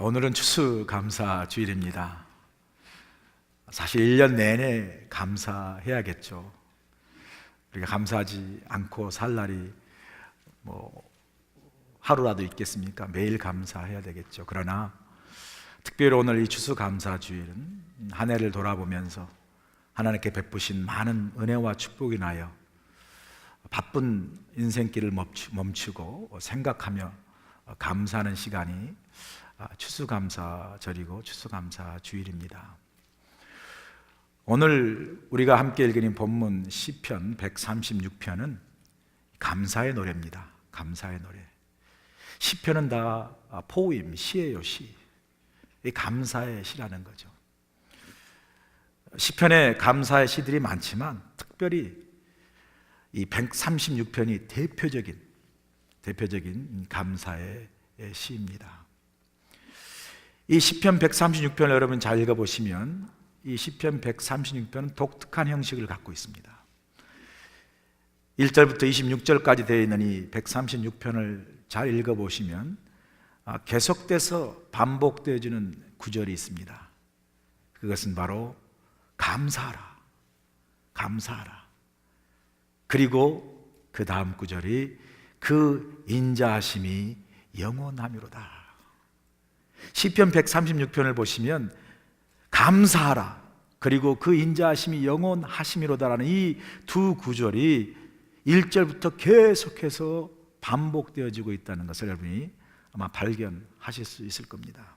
오늘은 추수감사주일입니다. 사실 1년 내내 감사해야겠죠. 우리가 감사하지 않고 살 날이 하루라도 있겠습니까? 매일 감사해야 되겠죠. 그러나 특별히 오늘 이 추수감사주일은 한 해를 돌아보면서 하나님께 베푸신 많은 은혜와 축복이 인하여 바쁜 인생길을 멈추고 생각하며 감사하는 시간이 추수감사절이고 추수감사주일입니다. 오늘 우리가 함께 읽은 본문 시편 136편은 감사의 노래입니다. 감사의 노래. 시편은 다 포임, 시예요, 시. 이 감사의 시라는 거죠. 시편에 감사의 시들이 많지만 특별히 이 136편이 대표적인 감사의 시입니다. 이 시편 136편을 여러분 잘 읽어보시면 이 시편 136편은 독특한 형식을 갖고 있습니다. 1절부터 26절까지 되어 있는 이 136편을 잘 읽어보시면 계속돼서 반복되어지는 구절이 있습니다. 그것은 바로 감사하라, 감사하라. 그리고 그 다음 구절이 그 인자하심이 영원하미로다. 시편 136편을 보시면 감사하라 그리고 그 인자하심이 영원하심이로다라는 이 두 구절이 1절부터 계속해서 반복되어지고 있다는 것을 여러분이 아마 발견하실 수 있을 겁니다.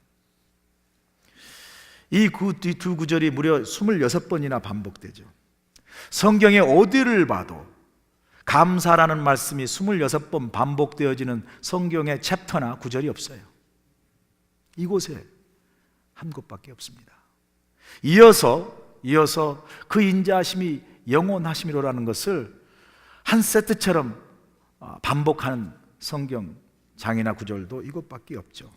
이 두 구절이 무려 26번이나 반복되죠. 성경의 어디를 봐도 감사라는 말씀이 26번 반복되어지는 성경의 챕터나 구절이 없어요. 이곳에 한 곳밖에 없습니다. 이어서 그 인자하심이 영원하심이로라는 것을 한 세트처럼 반복하는 성경 장이나 구절도 이것밖에 없죠.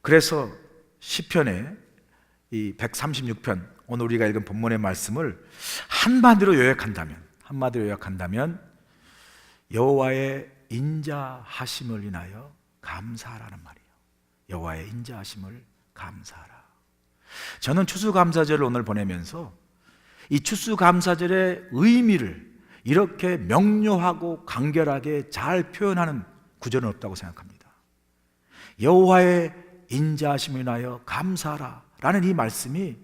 그래서 시편의 이 136편 오늘 우리가 읽은 본문의 말씀을 한마디로 요약한다면 여호와의 인자하심을 인하여 감사하라는 말이에요. 여호와의 인자하심을 감사하라. 저는 추수감사절을 오늘 보내면서 이 추수감사절의 의미를 이렇게 명료하고 간결하게 잘 표현하는 구절은 없다고 생각합니다. 여호와의 인자하심을 인하여 감사하라 라는 이 말씀이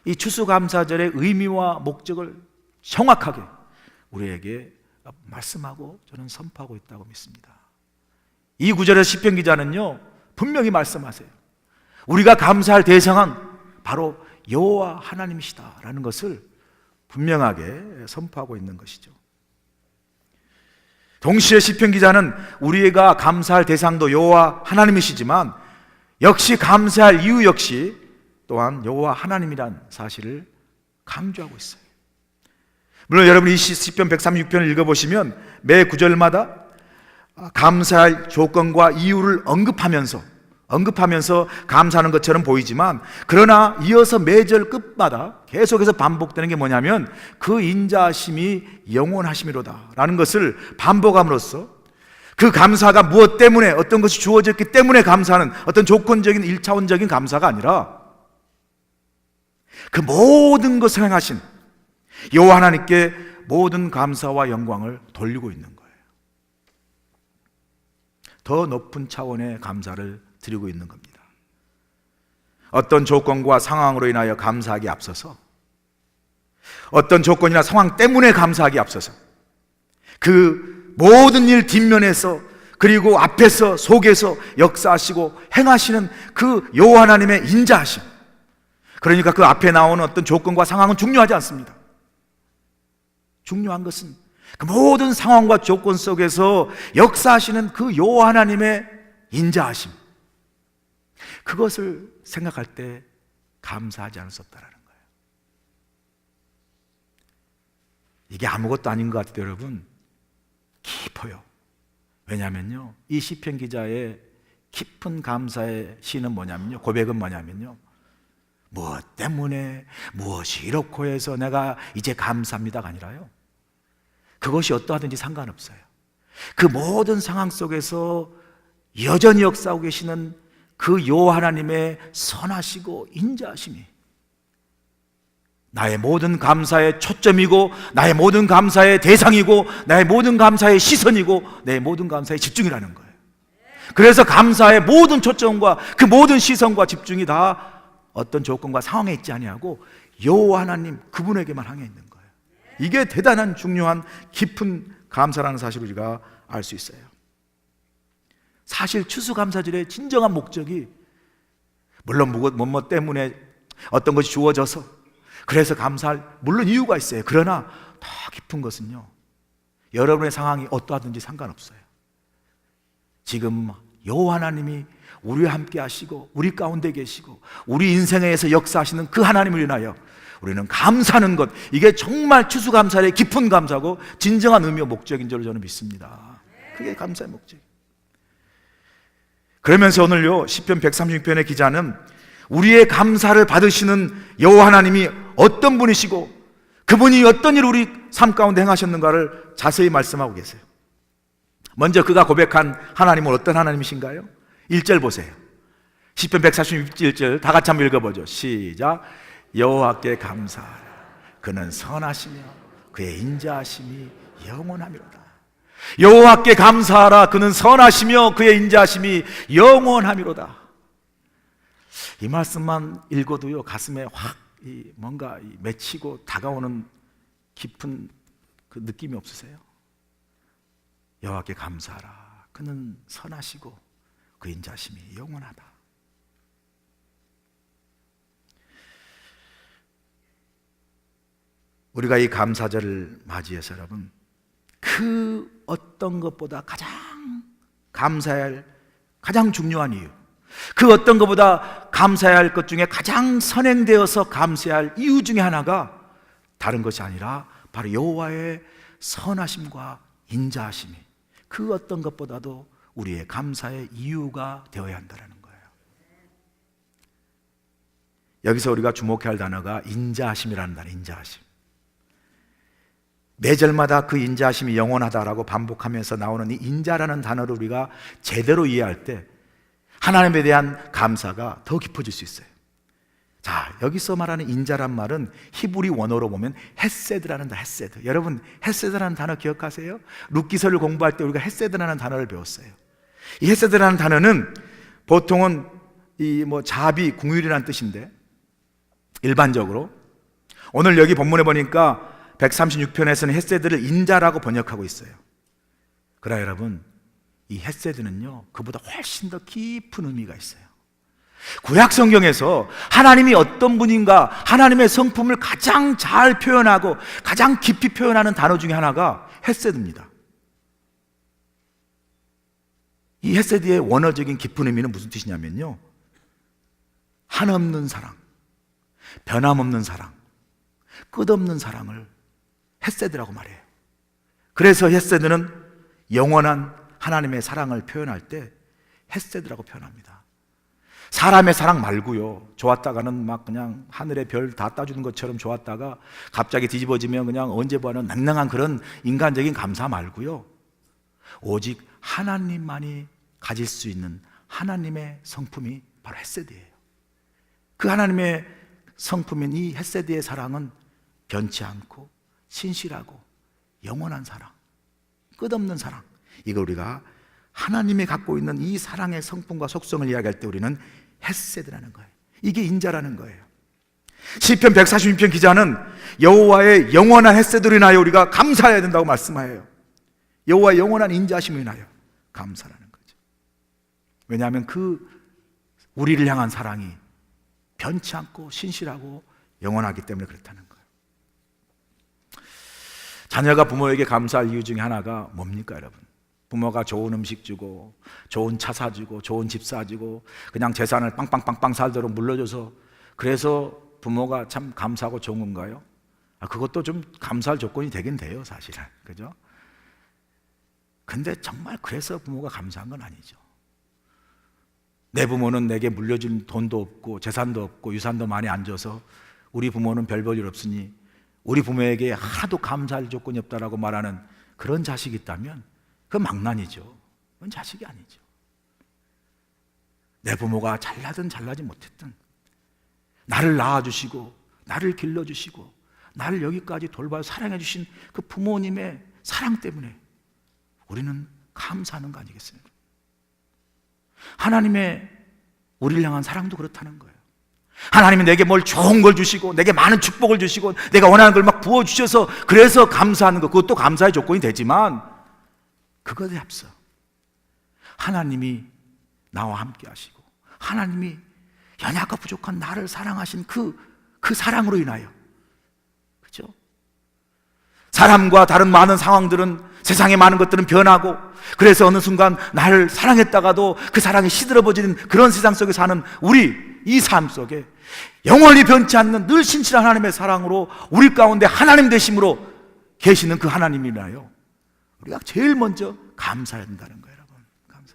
이 추수감사절의 의미와 목적을 정확하게 우리에게 말씀하고 저는 선포하고 있다고 믿습니다. 이 구절의 시편 기자는요 분명히 말씀하세요. 우리가 감사할 대상은 바로 여호와 하나님이시다 라는 것을 분명하게 선포하고 있는 것이죠. 동시에 시편 기자는 우리가 감사할 대상도 여호와 하나님이시지만 역시 감사할 이유 역시 또한 여호와 하나님이란 사실을 강조하고 있어요. 물론 여러분이 이 시편 136편을 읽어보시면 매 구절마다 감사할 조건과 이유를 언급하면서 감사하는 것처럼 보이지만 그러나 이어서 매절 끝마다 계속해서 반복되는 게 뭐냐면 그 인자하심이 영원하심이로다 라는 것을 반복함으로써 그 감사가 무엇 때문에 어떤 것이 주어졌기 때문에 감사하는 어떤 조건적인 1차원적인 감사가 아니라 그 모든 것을 행하신 여호와 하나님께 모든 감사와 영광을 돌리고 있는 거예요. 더 높은 차원의 감사를 드리고 있는 겁니다. 어떤 조건과 상황으로 인하여 감사하기 앞서서 어떤 조건이나 상황 때문에 감사하기 앞서서 그 모든 일 뒷면에서 그리고 앞에서 속에서 역사하시고 행하시는 그 여호와 하나님의 인자하심, 그러니까 그 앞에 나오는 어떤 조건과 상황은 중요하지 않습니다. 중요한 것은 그 모든 상황과 조건 속에서 역사하시는 그 여호와 하나님의 인자하심, 그것을 생각할 때 감사하지 않을 수 없다는 거예요. 이게 아무것도 아닌 것 같아요. 여러분 깊어요. 왜냐하면요 이 시편 기자의 깊은 감사의 시는 뭐냐면요, 고백은 뭐냐면요, 무엇 때문에 무엇이 이렇고 해서 내가 이제 감사합니다가 아니라요, 그것이 어떠하든지 상관없어요. 그 모든 상황 속에서 여전히 역사하고 계시는 그 여호와 하나님의 선하시고 인자하심이 나의 모든 감사의 초점이고, 나의 모든 감사의 대상이고, 나의 모든 감사의 시선이고, 내 모든 감사의 집중이라는 거예요. 그래서 감사의 모든 초점과 그 모든 시선과 집중이 다 어떤 조건과 상황에 있지 아니하고 여호와 하나님 그분에게만 향해 있는 거예요. 이게 대단한 중요한 깊은 감사라는 사실을 우리가 알 수 있어요. 사실 추수감사절의 진정한 목적이 물론 무엇 때문에 어떤 것이 주어져서 그래서 감사할 물론 이유가 있어요. 그러나 더 깊은 것은요, 여러분의 상황이 어떠하든지 상관없어요. 지금 여호와 하나님이 우리와 함께 하시고 우리 가운데 계시고 우리 인생에서 역사하시는 그 하나님을 인하여 우리는 감사하는 것, 이게 정말 추수감사의 깊은 감사고 진정한 의미와 목적인 줄 저는 믿습니다. 그게 감사의 목적. 그러면서 오늘요 시편 136편의 기자는 우리의 감사를 받으시는 여호와 하나님이 어떤 분이시고 그분이 어떤 일을 우리 삶 가운데 행하셨는가를 자세히 말씀하고 계세요. 먼저 그가 고백한 하나님은 어떤 하나님이신가요? 1절 보세요. 시편 146절 다 같이 한번 읽어보죠. 시작. 여호와께 감사하라. 그는 선하시며 그의 인자하심이 영원하미로다. 여호와께 감사하라. 그는 선하시며 그의 인자하심이 영원하미로다. 이 말씀만 읽어도요 가슴에 확 뭔가 맺히고 다가오는 깊은 그 느낌이 없으세요? 여호와께 감사하라. 그는 선하시고 그 인자심이 영원하다. 우리가 이 감사절을 맞이해서 여러분 그 어떤 것보다 가장 감사해야 할 가장 중요한 이유, 그 어떤 것보다 감사해야 할 것 중에 가장 선행되어서 감사해야 할 이유 중에 하나가 다른 것이 아니라 바로 여호와의 선하심과 인자하심이 그 어떤 것보다도 우리의 감사의 이유가 되어야 한다는 거예요. 여기서 우리가 주목해야 할 단어가 인자하심이라는 단어, 인자하심. 매 절마다 그 인자하심이 영원하다라고 반복하면서 나오는 이 인자라는 단어를 우리가 제대로 이해할 때 하나님에 대한 감사가 더 깊어질 수 있어요. 자, 여기서 말하는 인자란 말은 히브리 원어로 보면 헤세드라는 단어, 헤세드. 여러분 헤세드라는 단어 기억하세요? 룻기서를 공부할 때 우리가 헤세드라는 단어를 배웠어요. 이 헤세드라는 단어는 보통은 자비, 긍휼이라는 뜻인데 일반적으로 오늘 여기 본문에 보니까 136편에서는 헤세드를 인자라고 번역하고 있어요. 그러나 여러분 이 헤세드는요 그보다 훨씬 더 깊은 의미가 있어요. 구약 성경에서 하나님이 어떤 분인가 하나님의 성품을 가장 잘 표현하고 가장 깊이 표현하는 단어 중에 하나가 헤세드입니다. 이 헤세드의 원어적인 깊은 의미는 무슨 뜻이냐면요, 한없는 사랑, 변함없는 사랑, 끝없는 사랑을 헤세드라고 말해요. 그래서 헤세드는 영원한 하나님의 사랑을 표현할 때 헤세드라고 표현합니다. 사람의 사랑 말고요, 좋았다가는 막 그냥 하늘의 별 다 따주는 것처럼 좋았다가 갑자기 뒤집어지면 그냥 언제 봐는 낭낭한 그런 인간적인 감사 말고요, 오직 하나님만이 가질 수 있는 하나님의 성품이 바로 헤세드예요. 그 하나님의 성품인 이 헤세드의 사랑은 변치 않고 신실하고 영원한 사랑, 끝없는 사랑, 이거 우리가 하나님이 갖고 있는 이 사랑의 성품과 속성을 이야기할 때 우리는 헤세드라는 거예요. 이게 인자라는 거예요. 시편 146편 기자는 여호와의 영원한 헤세드로 인하여 우리가 감사해야 된다고 말씀해요. 여호와의 영원한 인자심을 인하여 감사라는 거죠. 왜냐하면 그 우리를 향한 사랑이 변치 않고 신실하고 영원하기 때문에 그렇다는 거예요. 자녀가 부모에게 감사할 이유 중에 하나가 뭡니까 여러분? 부모가 좋은 음식 주고 좋은 차 사주고 좋은 집 사주고 그냥 재산을 빵빵빵빵 살도록 물려줘서 그래서 부모가 참 감사하고 좋은 건가요? 그것도 좀 감사할 조건이 되긴 돼요 사실은, 그죠? 근데 정말 그래서 부모가 감사한 건 아니죠. 내 부모는 내게 물려준 돈도 없고 재산도 없고 유산도 많이 안 줘서 우리 부모는 별 볼 일 없으니 우리 부모에게 하나도 감사할 조건이 없다라고 말하는 그런 자식이 있다면 그건 망난이죠. 그건 자식이 아니죠. 내 부모가 잘나든 잘나지 못했든 나를 낳아주시고 나를 길러주시고 나를 여기까지 돌봐 사랑해 주신 그 부모님의 사랑 때문에 우리는 감사하는 거 아니겠습니까? 하나님의 우리를 향한 사랑도 그렇다는 거예요. 하나님이 내게 뭘 좋은 걸 주시고 내게 많은 축복을 주시고 내가 원하는 걸 막 부어주셔서 그래서 감사하는 것, 그것도 감사의 조건이 되지만 그것에 앞서 하나님이 나와 함께 하시고 하나님이 연약과 부족한 나를 사랑하신 그 사랑으로 인하여, 그렇죠? 사람과 다른 많은 상황들은, 세상의 많은 것들은 변하고, 그래서 어느 순간 나를 사랑했다가도 그 사랑이 시들어버리는 그런 세상 속에 사는 우리 이 삶 속에 영원히 변치 않는 늘 신실한 하나님의 사랑으로 우리 가운데 하나님 되심으로 계시는 그 하나님이라요, 우리가 제일 먼저 감사해야 된다는 거예요. 여러분, 감사.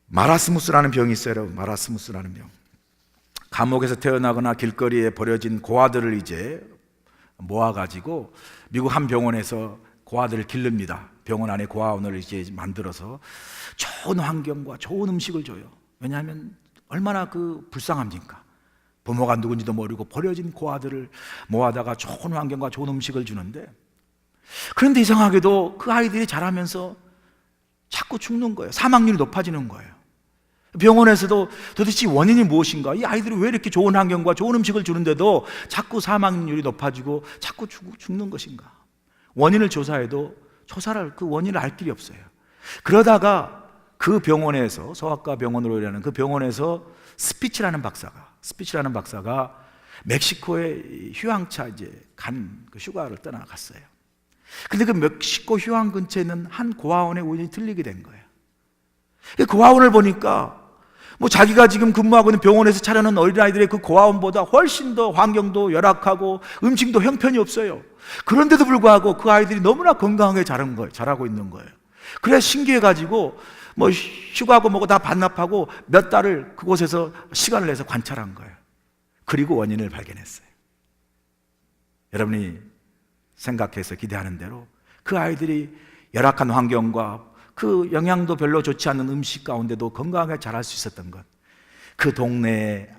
마라스무스라는 병이 있어요. 여러분, 마라스무스라는 병. 감옥에서 태어나거나 길거리에 버려진 고아들을 이제 모아가지고 미국 한 병원에서 고아들을 기릅니다. 병원 안에 고아원을 이제 만들어서 좋은 환경과 좋은 음식을 줘요. 왜냐하면 얼마나 그 불쌍합니까? 부모가 누군지도 모르고 버려진 고아들을 모아다가 좋은 환경과 좋은 음식을 주는데, 그런데 이상하게도 그 아이들이 자라면서 자꾸 죽는 거예요. 사망률이 높아지는 거예요. 병원에서도 도대체 원인이 무엇인가? 이 아이들이 왜 이렇게 좋은 환경과 좋은 음식을 주는데도 자꾸 사망률이 높아지고 자꾸 죽는 것인가? 원인을 조사해도 그 원인을 알 길이 없어요. 그러다가 그 병원에서, 소아과 병원으로 일하는 그 병원에서 스피치라는 박사가 멕시코에 휴양차 이제 간 그 휴가를 떠나갔어요. 근데 그 멕시코 휴양 근처에 있는 한 고아원에 우연히 들리게 된 거예요. 그 고아원을 보니까 뭐 자기가 지금 근무하고 있는 병원에서 차려놓은 어린아이들의 그 고아원보다 훨씬 더 환경도 열악하고 음식도 형편이 없어요. 그런데도 불구하고 그 아이들이 너무나 건강하게 자라고 있는 거예요. 그래서 신기해가지고 뭐 휴가고 뭐고 다 반납하고 몇 달을 그곳에서 시간을 내서 관찰한 거예요. 그리고 원인을 발견했어요. 여러분이 생각해서 기대하는 대로 그 아이들이 열악한 환경과 그 영양도 별로 좋지 않은 음식 가운데도 건강하게 자랄 수 있었던 것, 그 동네의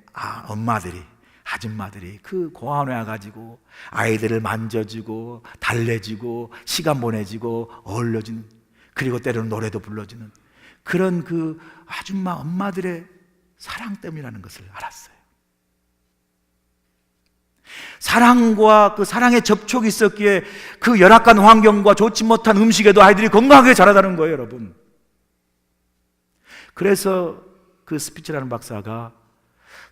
엄마들이, 아줌마들이 그 고아원에 와가지고 아이들을 만져주고 달래주고 시간 보내주고 어울려주는, 그리고 때로는 노래도 불러주는 그런 그 아줌마 엄마들의 사랑 때문이라는 것을 알았어요. 사랑과 그 사랑의 접촉이 있었기에 그 열악한 환경과 좋지 못한 음식에도 아이들이 건강하게 자라다는 거예요, 여러분. 그래서 그 스피치라는 박사가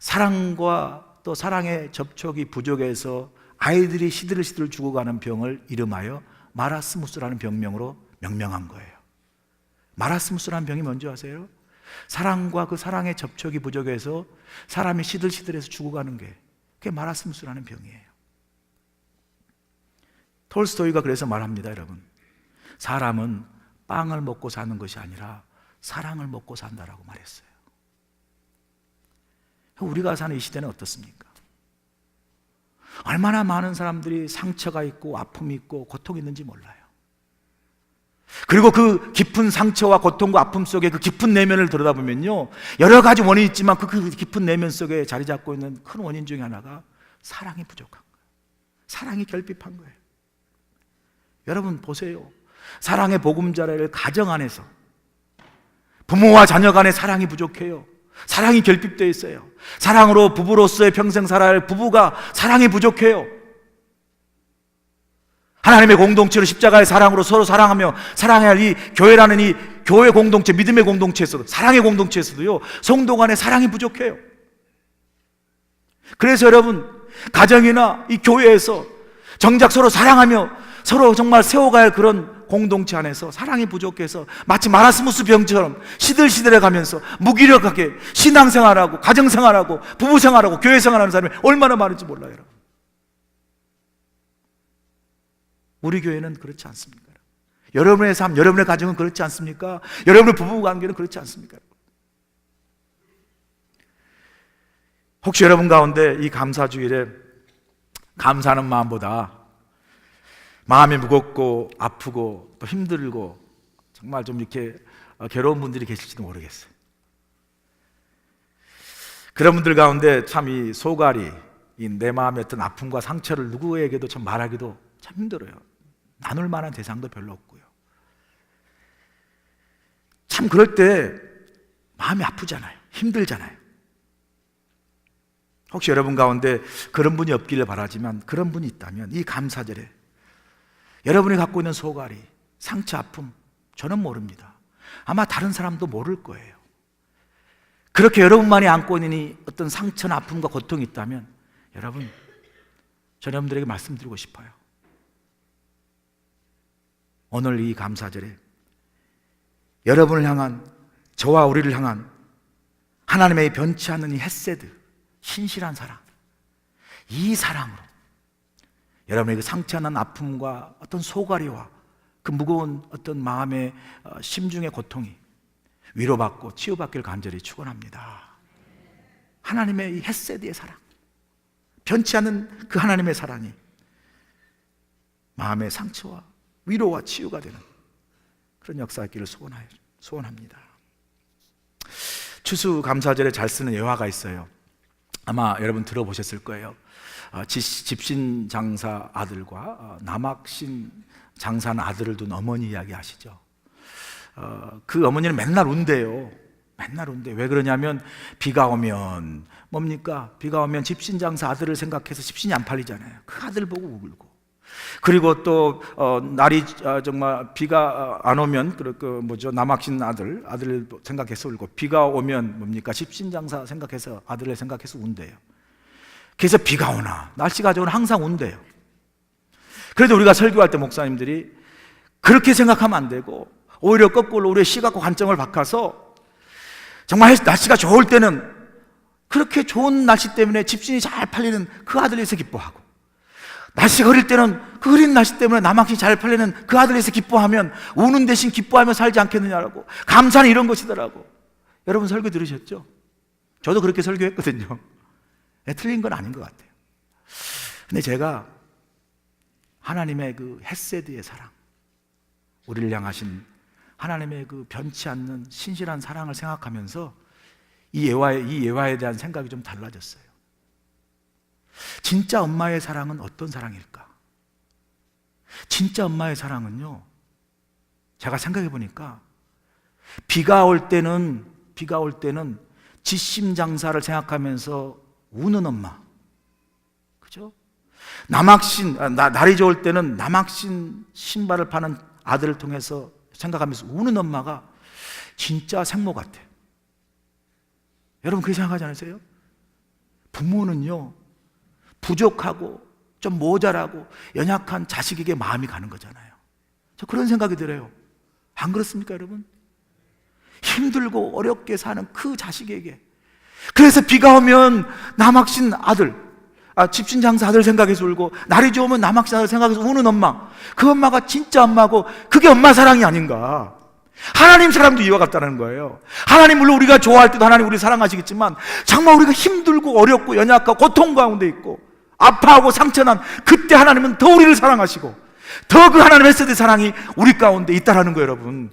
사랑과 또 사랑의 접촉이 부족해서 아이들이 시들시들 죽어가는 병을 이름하여 마라스무스라는 병명으로 명명한 거예요. 마라스무스라는 병이 뭔지 아세요? 사랑과 그 사랑의 접촉이 부족해서 사람이 시들시들해서 죽어가는 게, 그게 마라스무스라는 병이에요. 톨스토이가 그래서 말합니다, 여러분. 사람은 빵을 먹고 사는 것이 아니라 사랑을 먹고 산다라고 말했어요. 우리가 사는 이 시대는 어떻습니까? 얼마나 많은 사람들이 상처가 있고 아픔이 있고 고통이 있는지 몰라요. 그리고 그 깊은 상처와 고통과 아픔 속에 그 깊은 내면을 들여다보면요, 여러 가지 원인이 있지만 그 깊은 내면 속에 자리 잡고 있는 큰 원인 중에 하나가 사랑이 부족한 거예요. 사랑이 결핍한 거예요. 여러분 보세요. 사랑의 보금자리를 가정 안에서 부모와 자녀 간의 사랑이 부족해요. 사랑이 결핍되어 있어요. 사랑으로 부부로서의 평생 살아야 할 부부가 사랑이 부족해요. 하나님의 공동체로 십자가의 사랑으로 서로 사랑하며 사랑해야 할 이 교회라는 이 교회 공동체, 믿음의 공동체에서도, 사랑의 공동체에서도요, 성도 간의 사랑이 부족해요. 그래서 여러분, 가정이나 이 교회에서 정작 서로 사랑하며 서로 정말 세워가야 할 그런 공동체 안에서 사랑이 부족해서 마치 마라스무스 병처럼 시들시들해 가면서 무기력하게 신앙생활하고 가정생활하고 부부생활하고 교회생활하는 사람이 얼마나 많은지 몰라요, 여러분. 우리 교회는 그렇지 않습니까? 여러분의 삶, 여러분의 가정은 그렇지 않습니까? 여러분의 부부관계는 그렇지 않습니까? 혹시 여러분 가운데 이 감사주일에 감사하는 마음보다 마음이 무겁고 아프고 또 힘들고 정말 좀 이렇게 괴로운 분들이 계실지도 모르겠어요. 그런 분들 가운데 참 이 소갈이, 이 내 마음의 어떤 아픔과 상처를 누구에게도 참 말하기도 참 힘들어요. 나눌 만한 대상도 별로 없고요. 참 그럴 때 마음이 아프잖아요. 힘들잖아요. 혹시 여러분 가운데 그런 분이 없기를 바라지만 그런 분이 있다면 이 감사절에 여러분이 갖고 있는 소갈이, 상처, 아픔, 저는 모릅니다. 아마 다른 사람도 모를 거예요. 그렇게 여러분만이 안고 있는 이 어떤 상처나 아픔과 고통이 있다면 여러분, 저 여러분들에게 말씀드리고 싶어요. 오늘 이 감사절에 여러분을 향한, 저와 우리를 향한 하나님의 변치 않는 이 헤세드, 신실한 사랑, 이 사랑으로 여러분의 그 상처난 아픔과 어떤 소갈이와 그 무거운 어떤 마음의 심중의 고통이 위로받고 치유받기를 간절히 축원합니다. 하나님의 이 헤세드의 사랑, 변치 않는 그 하나님의 사랑이 마음의 상처와 위로와 치유가 되는 그런 역사 있기를 소원합니다. 추수감사절에 잘 쓰는 예화가 있어요. 아마 여러분 들어보셨을 거예요. 집신 장사 아들과 남학신 장사하는 아들을 둔 어머니 이야기 아시죠? 그 어머니는 맨날 운대요. 맨날 운대. 왜 그러냐면 비가 오면 뭡니까? 비가 오면 집신 장사 아들을 생각해서 집신이 안 팔리잖아요. 그 아들 보고 울고. 그리고 또 날이 정말 비가 안 오면 남학신 아들을 생각해서 울고, 비가 오면 뭡니까? 집신 장사 생각해서 아들을 생각해서 운대요. 그래서 비가 오나 날씨가 좋으나 항상 운대요. 그래도 우리가 설교할 때 목사님들이 그렇게 생각하면 안 되고 오히려 거꾸로 우리의 시각과 관점을 바꿔서 정말 날씨가 좋을 때는 그렇게 좋은 날씨 때문에 집신이 잘 팔리는 그 아들에 대해서 기뻐하고, 날씨가 흐릴 때는 그 흐린 날씨 때문에 남학신이 잘 팔리는 그 아들에 대해서 기뻐하면 우는 대신 기뻐하며 살지 않겠느냐라고. 감사는 이런 것이더라고. 여러분 설교 들으셨죠? 저도 그렇게 설교했거든요. 틀린 건 아닌 것 같아요. 근데 제가 하나님의 그 헤세드의 사랑, 우리를 향하신 하나님의 그 변치 않는 신실한 사랑을 생각하면서 이 예화에 대한 생각이 좀 달라졌어요. 진짜 엄마의 사랑은 어떤 사랑일까? 진짜 엄마의 사랑은요, 제가 생각해 보니까 비가 올 때는 집신장사를 생각하면서 우는 엄마, 그죠? 날이 좋을 때는 남학신 신발을 파는 아들을 통해서 생각하면서 우는 엄마가 진짜 생모 같아요. 여러분 그렇게 생각하지 않으세요? 부모는요, 부족하고 좀 모자라고 연약한 자식에게 마음이 가는 거잖아요. 저 그런 생각이 들어요. 안 그렇습니까 여러분? 힘들고 어렵게 사는 그 자식에게. 그래서 비가 오면 남학신 아들, 집신 장사 아들 생각해서 울고, 날이 좋으면 남학신 아들 생각해서 우는 엄마, 그 엄마가 진짜 엄마고 그게 엄마 사랑이 아닌가. 하나님 사랑도 이와 같다는 거예요. 하나님 물론 우리가 좋아할 때도 하나님 우리 사랑하시겠지만 정말 우리가 힘들고 어렵고 연약하고 고통 가운데 있고 아파하고 상처난 그때 하나님은 더 우리를 사랑하시고 더 그 하나님의 헤세드 사랑이 우리 가운데 있다라는 거예요. 여러분,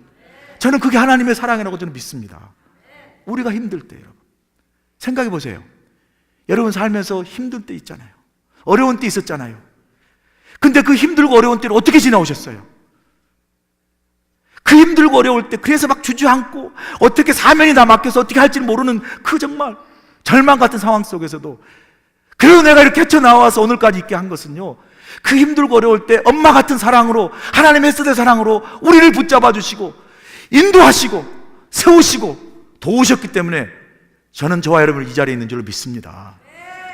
저는 그게 하나님의 사랑이라고 저는 믿습니다. 우리가 힘들 때 여러분 생각해 보세요. 여러분 살면서 힘들 때 있잖아요. 어려운 때 있었잖아요. 근데 그 힘들고 어려운 때를 어떻게 지나오셨어요? 그 힘들고 어려울 때 그래서 막 주저앉고 어떻게 사면이 다 막혀서 어떻게 할지 모르는 그 정말 절망 같은 상황 속에서도, 그래도 내가 이렇게 헤쳐나와서 오늘까지 있게 한 것은요, 그 힘들고 어려울 때 엄마 같은 사랑으로, 하나님의 헤세드 사랑으로 우리를 붙잡아 주시고 인도하시고 세우시고 도우셨기 때문에 저는 저와 여러분이 이 자리에 있는 줄로 믿습니다.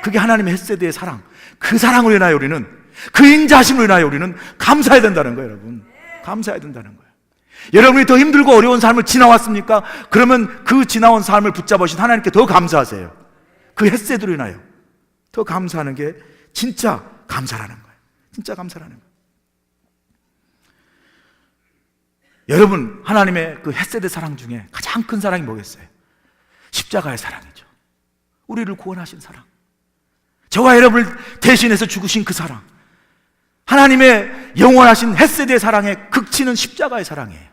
그게 하나님의 헤세드의 사랑, 그 사랑으로 인하여 우리는, 그 인자하심으로 인하여 우리는 감사해야 된다는 거예요. 여러분 감사해야 된다는 거예요. 여러분이 더 힘들고 어려운 삶을 지나왔습니까? 그러면 그 지나온 삶을 붙잡아 주신 하나님께 더 감사하세요. 그 헤세드로 인하여 더 감사하는 게 진짜 감사라는 거예요. 진짜 감사라는 거예요. 여러분, 하나님의 그 헤세드 사랑 중에 가장 큰 사랑이 뭐겠어요? 십자가의 사랑이죠. 우리를 구원하신 사랑, 저와 여러분을 대신해서 죽으신 그 사랑, 하나님의 영원하신 헷세대 사랑의 극치는 십자가의 사랑이에요.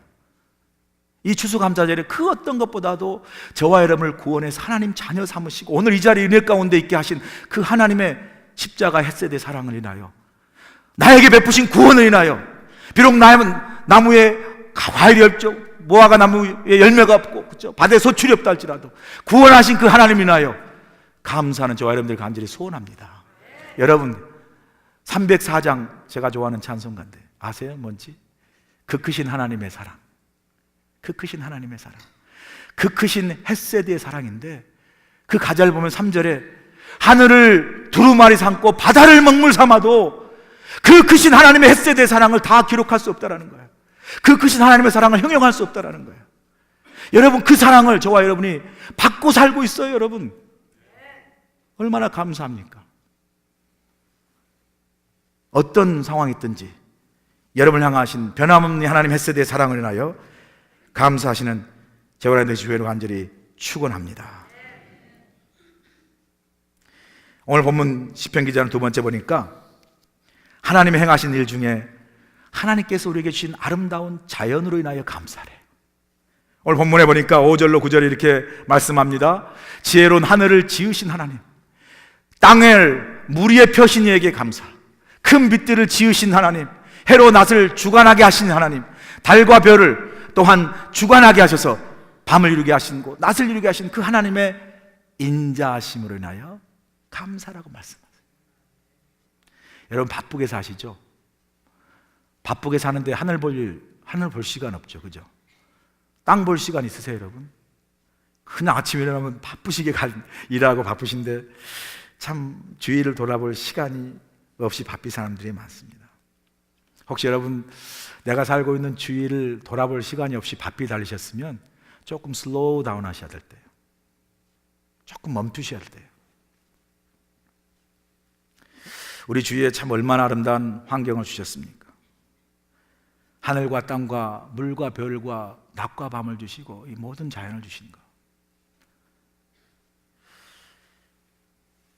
이 추수감사절에 그 어떤 것보다도 저와 여러분을 구원해서 하나님 자녀 삼으시고 오늘 이 자리에 은혜 가운데 있게 하신 그 하나님의 십자가 헷세대 사랑을 인하여 나에게 베푸신 구원을 인하여 비록 나무에 과일이 없죠, 무화과 나무에 열매가 없고, 그렇죠? 밭에 소출이 없다 할지라도 구원하신 그 하나님 인하여 감사하는 저와 여러분들 간절히 소원합니다. 여러분 304장 제가 좋아하는 찬송가인데 아세요? 뭔지? 그 크신 하나님의 사랑, 그 크신 하나님의 사랑, 그 크신 헷세드의 사랑인데 그 가사를 보면 3절에 하늘을 두루마리 삼고 바다를 먹물 삼아도 그 크신 하나님의 헷세드의 사랑을 다 기록할 수 없다라는 거예요. 그 크신 하나님의 사랑을 형용할 수 없다라는 거예요. 여러분 그 사랑을 저와 여러분이 받고 살고 있어요. 여러분 얼마나 감사합니까? 어떤 상황이 있든지 여러분을 향하신 변함없는 하나님 헷세드의 사랑을 인하여 감사하시는 저와 여러분의 주의로 간절히 축원합니다. 오늘 본문 시편 기자는 두 번째 보니까 하나님이 행하신 일 중에 하나님께서 우리에게 주신 아름다운 자연으로 인하여 감사래. 오늘 본문에 보니까 5절로 9절에 이렇게 말씀합니다. 지혜로운 하늘을 지으신 하나님, 땅을 물 위에 펴신 이에게 감사. 큰 빛들을 지으신 하나님, 해로 낮을 주관하게 하신 하나님, 달과 별을 또한 주관하게 하셔서 밤을 이루게 하신 곳, 낮을 이루게 하신 그 하나님의 인자하심으로 인하여 감사라고 말씀하세요. 여러분 바쁘게 사시죠? 바쁘게 사는데 하늘 볼 시간 없죠, 그죠? 땅 볼 시간 있으세요, 여러분? 그냥 아침에 일어나면 바쁘시게 일하고 바쁘신데 참 주위를 돌아볼 시간이 없이 바쁜 사람들이 많습니다. 혹시 여러분 내가 살고 있는 주위를 돌아볼 시간이 없이 바삐 달리셨으면 조금 슬로우 다운 하셔야 될 때예요. 조금 멈추셔야 될 때예요. 우리 주위에 참 얼마나 아름다운 환경을 주셨습니까? 하늘과 땅과 물과 별과 낮과 밤을 주시고 이 모든 자연을 주신 것.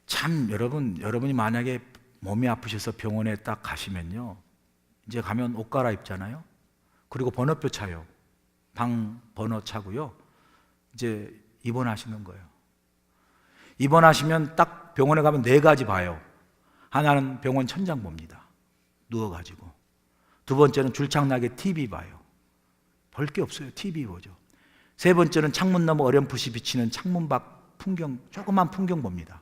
참 여러분이 만약에 몸이 아프셔서 병원에 딱 가시면요, 이제 가면 옷 갈아입잖아요. 그리고 번호표 차요. 방 번호 차고요. 이제 입원하시는 거예요. 입원하시면 딱 병원에 가면 4가지 봐요. 하나는 병원 천장 봅니다. 누워가지고. 두 번째는 줄창나게 TV 봐요. 볼 게 없어요. TV 보죠. 세 번째는 창문 너머 어렴풋이 비치는 창문 밖 풍경, 조그만 풍경 봅니다.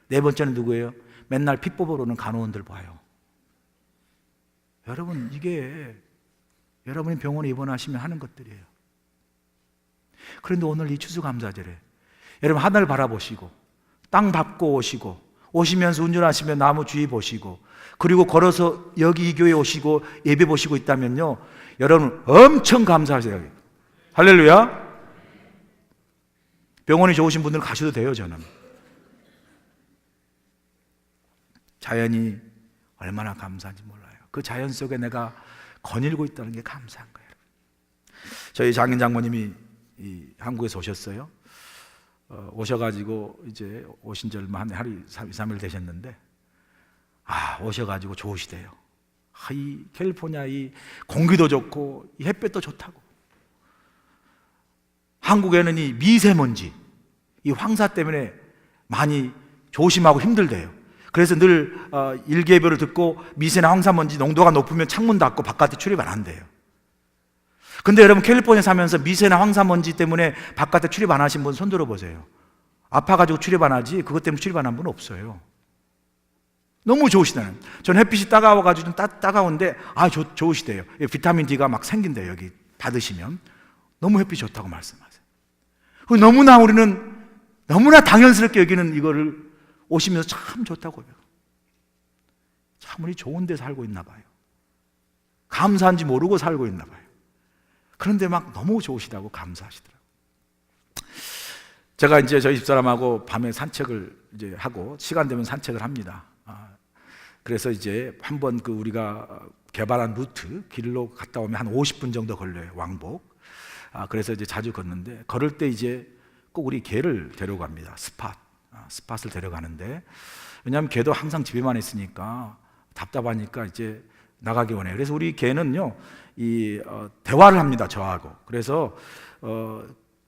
네 번째는 누구예요? 맨날 피 뽑으러 오는 간호원들 봐요. 여러분 이게 여러분이 병원에 입원하시면 하는 것들이에요. 그런데 오늘 이 추수감사절에 여러분 하늘 바라보시고 땅 밟고 오시면서 운전하시면 나무 주위 보시고 그리고 걸어서 여기 이 교회 오시고 예배 보시고 있다면요, 여러분 엄청 감사하셔야 돼요. 할렐루야. 병원이 좋으신 분들은 가셔도 돼요. 저는 자연이 얼마나 감사한지 몰라요. 그 자연 속에 내가 거닐고 있다는 게 감사한 거예요. 저희 장인 장모님이 한국에서 오셨어요. 오셔가지고 이제 오신 지 얼마 하루 2, 3일 되셨는데 오셔가지고 좋으시대요. 이 캘리포니아 이 공기도 좋고 이 햇볕도 좋다고. 한국에는 이 미세먼지, 이 황사 때문에 많이 조심하고 힘들대요. 그래서 늘 일개별을 듣고 미세나 황사먼지 농도가 높으면 창문 닫고 바깥에 출입 안 한대요. 근데 여러분 캘리포니아 사면서 미세나 황사먼지 때문에 바깥에 출입 안 하신 분 손 들어보세요. 아파가지고 출입 안 하지 그것 때문에 출입 안 한 분은 없어요. 너무 좋으시다는. 전 햇빛이 따가워가지고 좀 따가운데 좋으시대요. 비타민 D가 막 생긴대요. 여기 받으시면 너무 햇빛이 좋다고 말씀하세요. 너무나 우리는 너무나 당연스럽게 여기는 이거를 오시면서 참 좋다고요. 참 우리 좋은 데 살고 있나 봐요. 감사한지 모르고 살고 있나 봐요. 그런데 막 너무 좋으시다고 감사하시더라고요. 제가 이제 저희 집사람하고 밤에 산책을 이제 하고 시간 되면 산책을 합니다. 그래서 이제 한번 우리가 개발한 루트 길로 갔다 오면 한 50분 정도 걸려요. 왕복. 그래서 이제 자주 걷는데 걸을 때 이제 꼭 우리 개를 데려갑니다. 스팟을 데려가는데 왜냐하면 개도 항상 집에만 있으니까 답답하니까 이제 나가기 원해요. 그래서 우리 개는요, 대화를 합니다, 저하고. 그래서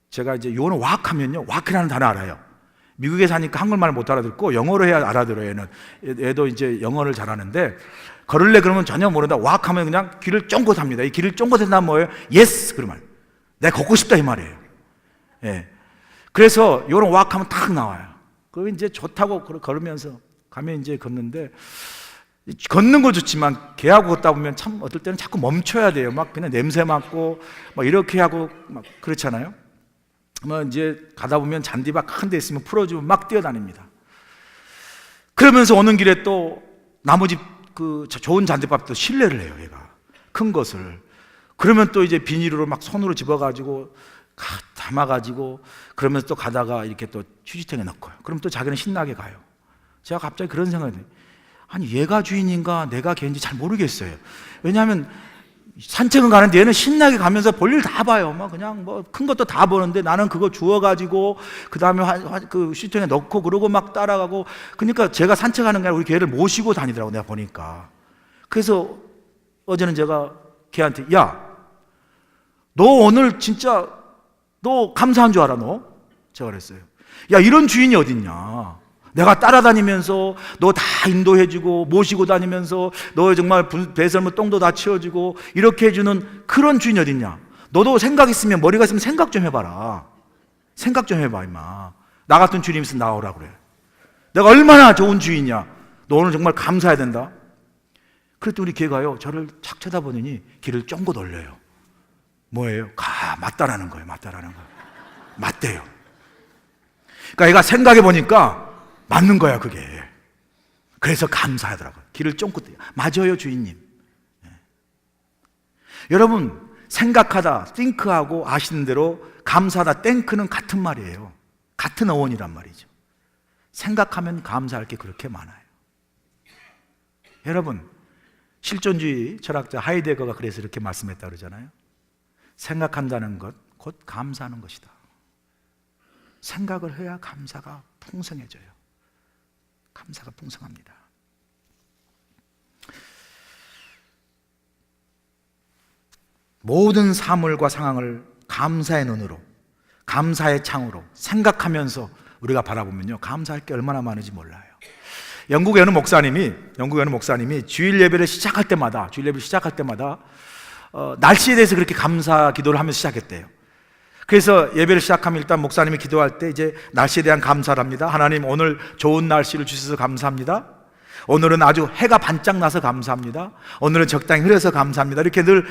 제가 이제 요거는 왁하면요, 왁이라는 단어 알아요. 미국에 사니까 한국말 못 알아듣고 영어로 해야 알아들어요. 얘도 이제 영어를 잘하는데, 걸을래 그러면 전혀 모른다. 왁하면 그냥 귀를 쫑긋 합니다. 이 귀를 쫑긋 한다면 뭐예요? 예스 그러면 내가 걷고 싶다 이 말이에요. 예. 그래서 요런 왁하면 탁 나와요. 그럼 이제 좋다고 걸으면서 가면 이제 걷는데, 걷는 거 좋지만 개하고 걷다 보면 참 어떨 때는 자꾸 멈춰야 돼요. 막 그냥 냄새 맡고 막 이렇게 하고 막 그렇잖아요. 그러면 이제 가다 보면 잔디밭 큰 데 있으면 풀어주면 막 뛰어다닙니다. 그러면서 오는 길에 또 나무집 그 좋은 잔디밭도 실례를 해요. 얘가 큰 것을. 그러면 또 이제 비닐으로 막 손으로 집어가지고 담아가지고 그러면서 또 가다가 이렇게 또 휴지통에 넣고요. 그럼 또 자기는 신나게 가요. 제가 갑자기 그런 생각이 들어요. 아니 얘가 주인인가 내가 개인지 잘 모르겠어요. 왜냐하면 산책은 가는데 얘는 신나게 가면서 볼일 다 봐요. 막 그냥 뭐 큰 것도 다 보는데 나는 그거 주워가지고 그 다음에 그 휴지통에 넣고 그러고 막 따라가고. 그러니까 제가 산책하는 게 아니라 우리 개를 모시고 다니더라고 내가 보니까. 그래서 어제는 제가 걔한테 야, 너 오늘 진짜 너 감사한 줄 알아 너? 제가 그랬어요. 야 이런 주인이 어딨냐. 내가 따라다니면서 너 다 인도해주고 모시고 다니면서 너 정말 배설물 똥도 다 치워주고 이렇게 해주는 그런 주인이 어딨냐. 너도 생각 있으면 머리가 있으면 생각 좀 해봐라. 생각 좀 해봐 임마. 나 같은 주님 있으면 나오라 그래. 내가 얼마나 좋은 주인이야. 너 오늘 정말 감사해야 된다. 그랬더니 우리 개가요 저를 착 쳐다보더니 귀를 쫑긋 올려요. 뭐예요? 맞다라는 거예요. 맞다라는 거예요. 맞대요. 그러니까 얘가 생각해 보니까 맞는 거야 그게. 그래서 감사하더라고요. 귀를 쫑긋. 맞아요 주인님. 네. 여러분 생각하다 think하고 아시는 대로 감사하다 thank는 같은 말이에요. 같은 어원이란 말이죠. 생각하면 감사할 게 그렇게 많아요. 여러분 실존주의 철학자 하이데거가 그래서 이렇게 말씀했다 그러잖아요. 생각한다는 것 곧 감사하는 것이다. 생각을 해야 감사가 풍성해져요. 감사가 풍성합니다. 모든 사물과 상황을 감사의 눈으로, 감사의 창으로 생각하면서 우리가 바라보면요 감사할 게 얼마나 많은지 몰라요. 영국의 어느 목사님이 주일 예배를 시작할 때마다 날씨에 대해서 그렇게 감사 기도를 하면서 시작했대요. 그래서 예배를 시작하면 일단 목사님이 기도할 때 이제 날씨에 대한 감사를 합니다. 하나님 오늘 좋은 날씨를 주셔서 감사합니다. 오늘은 아주 해가 반짝 나서 감사합니다. 오늘은 적당히 흐려서 감사합니다. 이렇게 늘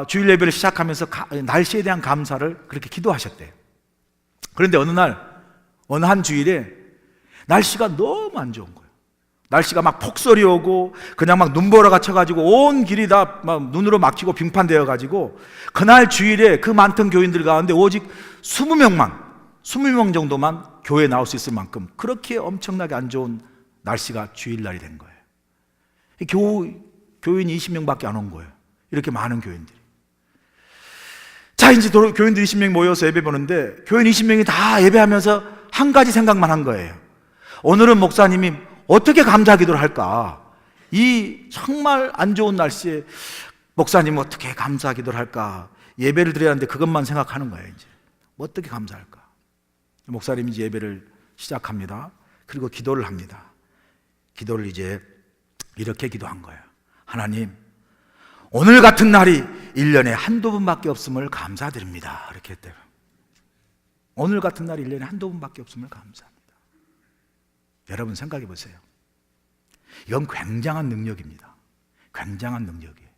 주일 예배를 시작하면서 날씨에 대한 감사를 그렇게 기도하셨대요. 그런데 어느 한 주일에 날씨가 너무 안 좋은 거예요. 날씨가 막 폭설이 오고 그냥 막 눈보라가 쳐가지고 온 길이 다 막 눈으로 막히고 빙판되어가지고 그날 주일에 그 많던 교인들 가운데 오직 20명 정도만 교회에 나올 수 있을 만큼 그렇게 엄청나게 안 좋은 날씨가 주일날이 된 거예요. 교인이 20명밖에 안 온 거예요. 이렇게 많은 교인들이. 자 이제 교인들 20명이 모여서 예배 보는데 교인 20명이 다 예배하면서 한 가지 생각만 한 거예요. 오늘은 목사님이 어떻게 감사 기도를 할까? 이 정말 안 좋은 날씨에 목사님 어떻게 감사 기도를 할까? 예배를 드려야 하는데 그것만 생각하는 거예요. 이제 어떻게 감사할까? 목사님이 이제 예배를 시작합니다. 그리고 기도를 합니다. 기도를 이제 이렇게 기도한 거예요. 하나님, 오늘 같은 날이 1년에 한두 번밖에 없음을 감사드립니다. 이렇게 했대요. 오늘 같은 날이 1년에 한두 번밖에 없음을 감사합니다. 여러분 생각해 보세요. 이건 굉장한 능력입니다. 굉장한 능력이에요.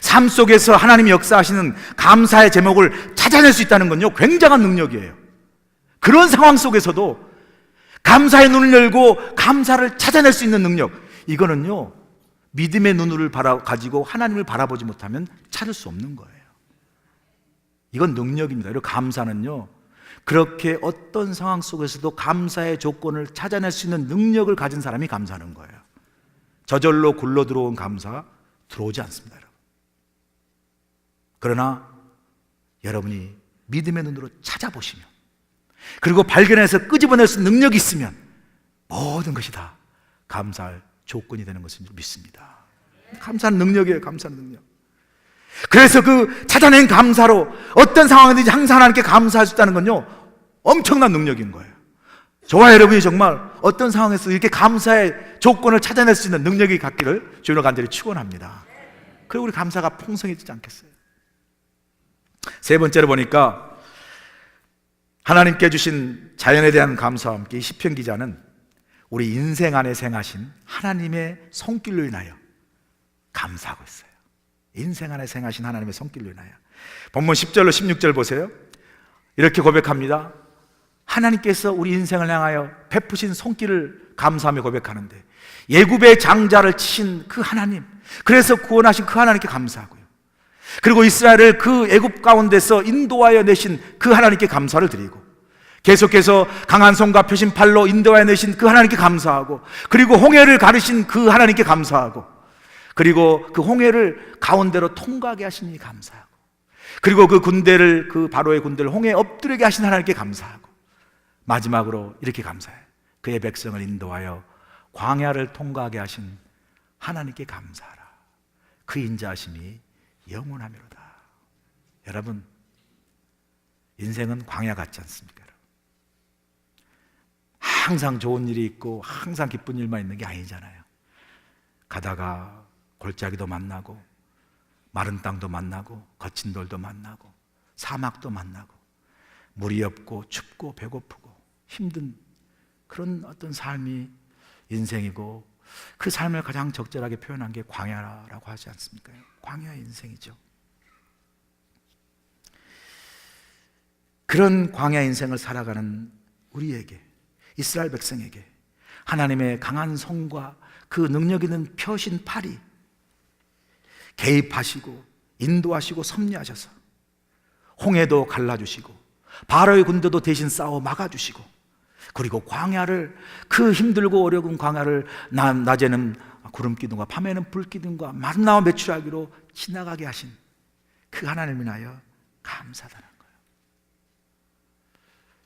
삶 속에서 하나님이 역사하시는 감사의 제목을 찾아낼 수 있다는 건요 굉장한 능력이에요. 그런 상황 속에서도 감사의 눈을 열고 감사를 찾아낼 수 있는 능력, 이거는요 믿음의 눈을 가지고 하나님을 바라보지 못하면 찾을 수 없는 거예요. 이건 능력입니다. 그리고 감사는요 그렇게 어떤 상황 속에서도 감사의 조건을 찾아낼 수 있는 능력을 가진 사람이 감사하는 거예요. 저절로 굴러 들어온 감사 들어오지 않습니다, 여러분. 그러나 여러분이 믿음의 눈으로 찾아보시면, 그리고 발견해서 끄집어낼 수 있는 능력이 있으면 모든 것이 다 감사할 조건이 되는 것을 믿습니다. 감사한 능력이에요. 감사한 능력. 그래서 그 찾아낸 감사로 어떤 상황이든지 항상 하나님께 감사할 수 있다는 건요, 엄청난 능력인 거예요. 저와 여러분이 정말 어떤 상황에서 이렇게 감사의 조건을 찾아낼 수 있는 능력이 갖기를 주님을 간절히 축원합니다. 그리고 우리 감사가 풍성해지지 않겠어요? 세 번째로 보니까 하나님께 주신 자연에 대한 감사와 함께 이 시편 기자는 우리 인생 안에 생하신 하나님의 손길로 인하여 감사하고 있어요. 인생 안에 생하신 하나님의 손길로 인하여. 본문 10절로 16절 보세요. 이렇게 고백합니다. 하나님께서 우리 인생을 향하여 베푸신 손길을 감사하며 고백하는데, 애굽의 장자를 치신 그 하나님, 그래서 구원하신 그 하나님께 감사하고요, 그리고 이스라엘을 그 애굽 가운데서 인도하여 내신 그 하나님께 감사를 드리고, 계속해서 강한 손과 펴신 팔로 인도하여 내신 그 하나님께 감사하고, 그리고 홍해를 가르신 그 하나님께 감사하고, 그리고 그 홍해를 가운데로 통과하게 하시니 감사하고, 그리고 그 군대를, 그 바로의 군대를 홍해에 엎드리게 하신 하나님께 감사하고, 마지막으로 이렇게 감사해요. 그의 백성을 인도하여 광야를 통과하게 하신 하나님께 감사하라. 그 인자하심이 영원하미로다. 여러분, 인생은 광야 같지 않습니까? 여러분? 항상 좋은 일이 있고 항상 기쁜 일만 있는 게 아니잖아요. 가다가 골짜기도 만나고 마른 땅도 만나고 거친 돌도 만나고 사막도 만나고 물이 없고 춥고 배고프고 힘든 그런 어떤 삶이 인생이고, 그 삶을 가장 적절하게 표현한 게 광야라고 하지 않습니까? 광야의 인생이죠. 그런 광야 인생을 살아가는 우리에게, 이스라엘 백성에게 하나님의 강한 손과 그 능력 있는 펴신 팔이 개입하시고 인도하시고 섭리하셔서 홍해도 갈라주시고 바로의 군대도 대신 싸워 막아주시고, 그리고 광야를, 그 힘들고 어려운 광야를 낮에는 구름 기둥과 밤에는 불 기둥과 만나와 메추라기로 지나가게 하신 그 하나님을 인하여 감사하다는 거예요.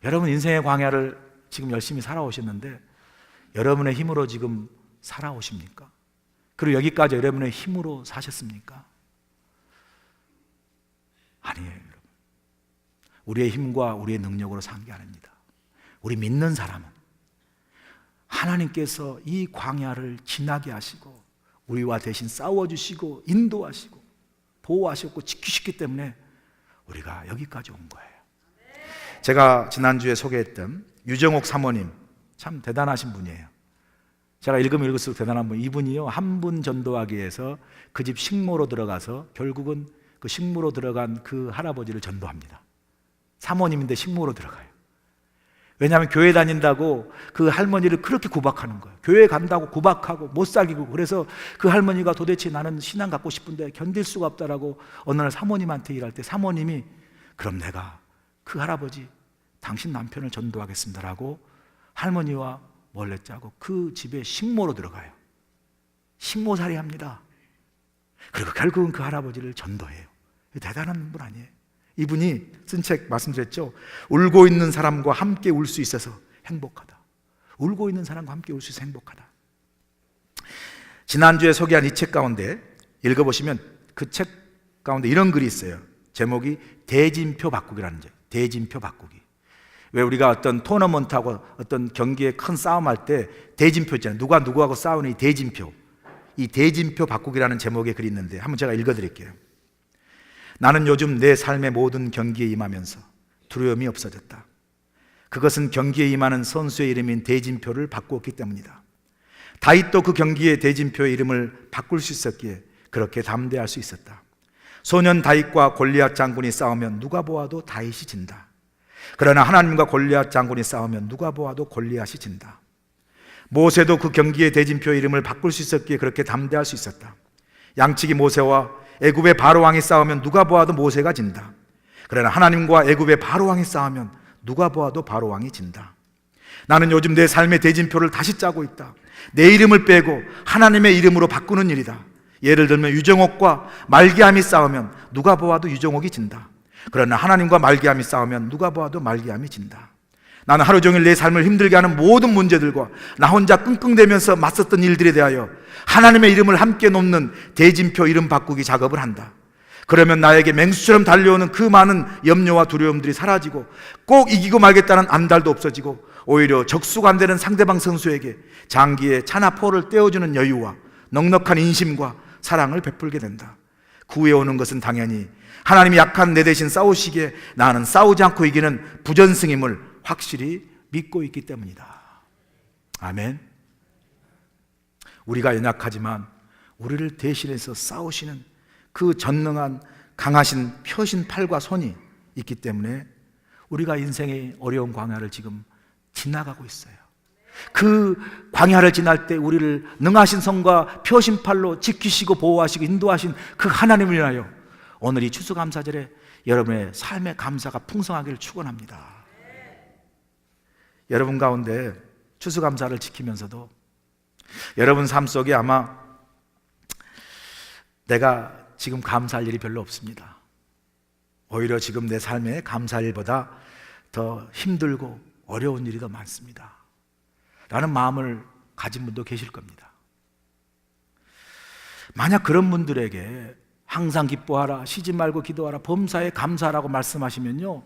여러분, 인생의 광야를 지금 열심히 살아오셨는데 여러분의 힘으로 지금 살아오십니까? 그리고 여기까지 여러분의 힘으로 사셨습니까? 아니에요, 여러분. 우리의 힘과 우리의 능력으로 산 게 아닙니다. 우리 믿는 사람은 하나님께서 이 광야를 지나게 하시고 우리와 대신 싸워주시고 인도하시고 보호하셨고 지키셨기 때문에 우리가 여기까지 온 거예요. 제가 지난주에 소개했던 유정옥 사모님, 참 대단하신 분이에요. 제가 읽으면 읽을수록 대단한 분. 이분이요, 한 분 전도하기 위해서 그 집 식모로 들어가서 결국은 그 식모로 들어간 그 할아버지를 전도합니다. 사모님인데 식모로 들어가요. 왜냐하면 교회 다닌다고 그 할머니를 그렇게 구박하는 거예요. 교회 간다고 구박하고 못 사귀고, 그래서 그 할머니가 도대체 나는 신앙 갖고 싶은데 견딜 수가 없다라고 어느 날 사모님한테 일할 때 사모님이 그럼 내가 그 할아버지 당신 남편을 전도하겠습니다라고 할머니와 몰래 짜고 그 집에 식모로 들어가요. 식모살이 합니다. 그리고 결국은 그 할아버지를 전도해요. 대단한 분 아니에요? 이분이 쓴 책 말씀드렸죠. 울고 있는 사람과 함께 울 수 있어서 행복하다. 울고 있는 사람과 함께 울 수 있어서 행복하다. 지난주에 소개한 이 책 가운데 읽어보시면 그 책 가운데 이런 글이 있어요. 제목이 대진표 바꾸기라는 책. 대진표 바꾸기. 왜 우리가 어떤 토너먼트하고 어떤 경기에 큰 싸움할 때 대진표 있잖아요. 누가 누구하고 싸우는 이 대진표. 이 대진표 바꾸기라는 제목의 글이 있는데 한번 제가 읽어드릴게요. 나는 요즘 내 삶의 모든 경기에 임하면서 두려움이 없어졌다. 그것은 경기에 임하는 선수의 이름인 대진표를 바꾸었기 때문이다. 다윗도 그 경기의 대진표의 이름을 바꿀 수 있었기에 그렇게 담대할 수 있었다. 소년 다윗과 골리앗 장군이 싸우면 누가 보아도 다윗이 진다. 그러나 하나님과 골리앗 장군이 싸우면 누가 보아도 골리앗이 진다. 모세도 그 경기의 대진표의 이름을 바꿀 수 있었기에 그렇게 담대할 수 있었다. 양치기 모세와 애굽의 바로왕이 싸우면 누가 보아도 모세가 진다. 그러나 하나님과 애굽의 바로왕이 싸우면 누가 보아도 바로왕이 진다. 나는 요즘 내 삶의 대진표를 다시 짜고 있다. 내 이름을 빼고 하나님의 이름으로 바꾸는 일이다. 예를 들면 유정옥과 말기암이 싸우면 누가 보아도 유정옥이 진다. 그러나 하나님과 말기암이 싸우면 누가 보아도 말기암이 진다. 나는 하루 종일 내 삶을 힘들게 하는 모든 문제들과 나 혼자 끙끙대면서 맞섰던 일들에 대하여 하나님의 이름을 함께 놓는 대진표 이름 바꾸기 작업을 한다. 그러면 나에게 맹수처럼 달려오는 그 많은 염려와 두려움들이 사라지고 꼭 이기고 말겠다는 안달도 없어지고 오히려 적수가 안 되는 상대방 선수에게 장기에 차나 포를 떼어주는 여유와 넉넉한 인심과 사랑을 베풀게 된다. 구해오는 것은 당연히 하나님이 약한 내 대신 싸우시기에 나는 싸우지 않고 이기는 부전승임을 확실히 믿고 있기 때문이다. 아멘. 우리가 연약하지만 우리를 대신해서 싸우시는 그 전능한 강하신 펴신 팔과 손이 있기 때문에 우리가 인생의 어려운 광야를 지금 지나가고 있어요. 그 광야를 지날 때 우리를 능하신 손과 펴신 팔로 지키시고 보호하시고 인도하신 그 하나님을 인하여 오늘 이 추수감사절에 여러분의 삶의 감사가 풍성하기를 축원합니다. 여러분 가운데 추수감사를 지키면서도 여러분 삶 속에 아마 내가 지금 감사할 일이 별로 없습니다. 오히려 지금 내 삶에 감사할 일보다 더 힘들고 어려운 일이 더 많습니다 라는 마음을 가진 분도 계실 겁니다. 만약 그런 분들에게 항상 기뻐하라, 쉬지 말고 기도하라, 범사에 감사하라고 말씀하시면요,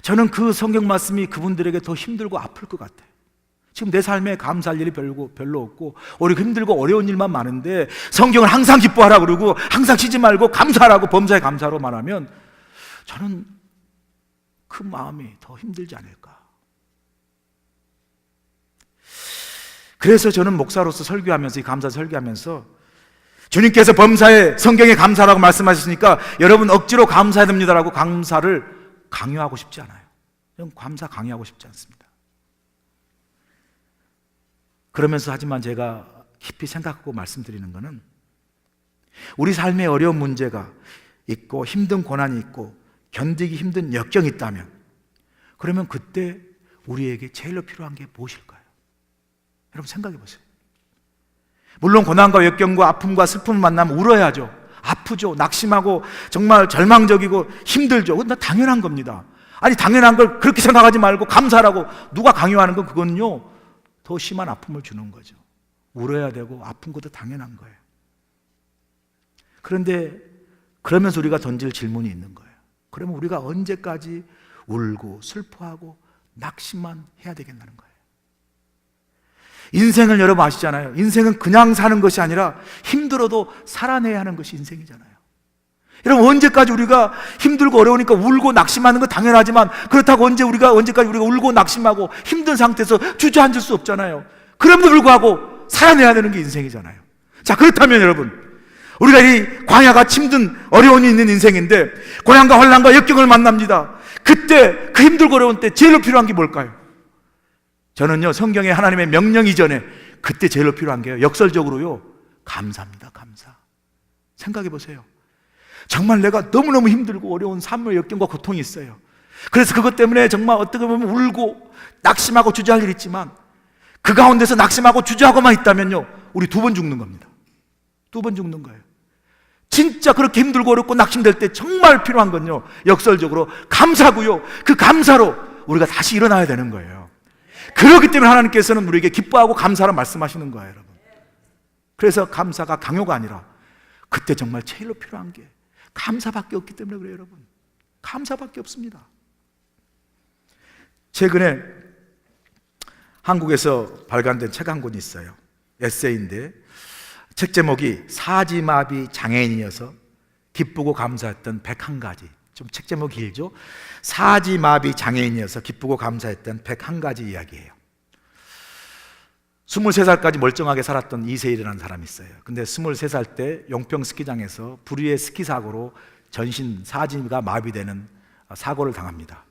저는 그 성경 말씀이 그분들에게 더 힘들고 아플 것 같아요. 지금 내 삶에 감사할 일이 별로 없고 오히려 힘들고 어려운 일만 많은데 성경을 항상 기뻐하라 그러고 항상 쉬지 말고 감사하라고 범사에 감사하라고 말하면 저는 그 마음이 더 힘들지 않을까. 그래서 저는 목사로서 설교하면서, 이 감사 설교하면서 주님께서 범사에 성경에 감사라고 말씀하셨으니까 여러분 억지로 감사해야 됩니다라고 감사를 강요하고 싶지 않아요. 저는 감사 강요하고 싶지 않습니다. 그러면서 하지만 제가 깊이 생각하고 말씀드리는 것은 우리 삶에 어려운 문제가 있고 힘든 고난이 있고 견디기 힘든 역경이 있다면 그러면 그때 우리에게 제일로 필요한 게 무엇일까요? 여러분 생각해 보세요. 물론 고난과 역경과 아픔과 슬픔을 만나면 울어야죠. 아프죠. 낙심하고 정말 절망적이고 힘들죠. 그건 당연한 겁니다. 아니 당연한 걸 그렇게 생각하지 말고 감사라고 누가 강요하는 건 그건요 더 심한 아픔을 주는 거죠. 울어야 되고 아픈 것도 당연한 거예요. 그런데 그러면서 우리가 던질 질문이 있는 거예요. 그러면 우리가 언제까지 울고 슬퍼하고 낙심만 해야 되겠다는 거예요. 인생을 여러분 아시잖아요. 인생은 그냥 사는 것이 아니라 힘들어도 살아내야 하는 것이 인생이잖아요. 여러분 언제까지 우리가 힘들고 어려우니까 울고 낙심하는 건 당연하지만 그렇다고 언제까지 우리가 울고 낙심하고 힘든 상태에서 주저앉을 수 없잖아요. 그럼에도 불구하고 살아내야 되는 게 인생이잖아요. 자, 그렇다면 여러분 우리가 이 광야같이 힘든 어려움이 있는 인생인데 고난과 환난과 역경을 만납니다. 그때 그 힘들고 어려운 때 제일 필요한 게 뭘까요? 저는요 성경의 하나님의 명령 이전에 그때 제일 필요한 게요 역설적으로요 감사입니다. 감사. 생각해 보세요. 정말 내가 너무너무 힘들고 어려운 삶의 역경과 고통이 있어요. 그래서 그것 때문에 정말 어떻게 보면 울고 낙심하고 주저할 일이 있지만 그 가운데서 낙심하고 주저하고만 있다면요 우리 2번 죽는 겁니다. 2번 죽는 거예요. 진짜 그렇게 힘들고 어렵고 낙심될 때 정말 필요한 건요 역설적으로 감사고요 그 감사로 우리가 다시 일어나야 되는 거예요. 그렇기 때문에 하나님께서는 우리에게 기뻐하고 감사라 말씀하시는 거예요. 여러분 그래서 감사가 강요가 아니라 그때 정말 제일로 필요한 게 감사밖에 없기 때문에 그래요. 여러분 감사밖에 없습니다. 최근에 한국에서 발간된 책 한 권이 있어요. 에세이인데 책 제목이 사지마비 장애인이어서 기쁘고 감사했던 101가지. 좀 책 제목이 길죠? 사지마비 장애인이어서 기쁘고 감사했던 101가지 이야기예요. 23살까지 멀쩡하게 살았던 이세일이라는 사람이 있어요. 근데 23살 때 용평 스키장에서 불의의 스키 사고로 전신 사지가 마비되는 사고를 당합니다.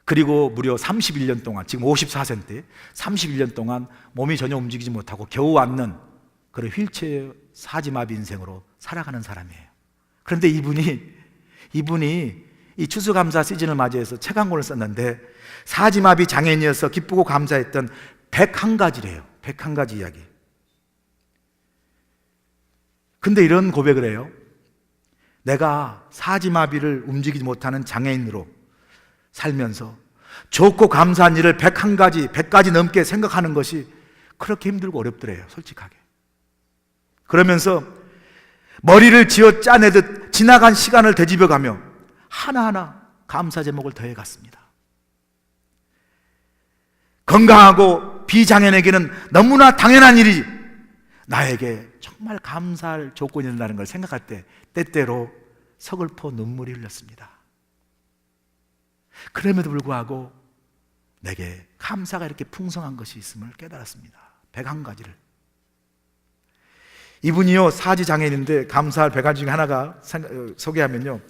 그리고 무려 31년 동안, 지금 54세인데 31년 동안 몸이 전혀 움직이지 못하고 겨우 앉는 그런 휠체어 사지마비 인생으로 살아가는 사람이에요. 그런데 이분이 이 추수감사 시즌을 맞이해서 책 한 권을 썼는데 사지마비 장애인이어서 기쁘고 감사했던 101가지래요. 101가지 이야기. 근데 이런 고백을 해요. 내가 사지마비를 움직이지 못하는 장애인으로 살면서 좋고 감사한 일을 101가지, 100가지 넘게 생각하는 것이 그렇게 힘들고 어렵더래요, 솔직하게. 그러면서 머리를 쥐어 짜내듯 지나간 시간을 되짚어가며 하나하나 감사 제목을 더해갔습니다. 건강하고 비장애인에게는 너무나 당연한 일이 나에게 정말 감사할 조건이 된다는 걸 생각할 때 때때로 서글퍼 눈물이 흘렸습니다. 그럼에도 불구하고 내게 감사가 이렇게 풍성한 것이 있음을 깨달았습니다. 101가지를. 이분이요, 사지장애인인데 감사할 100가지 중에 하나가 소개하면요,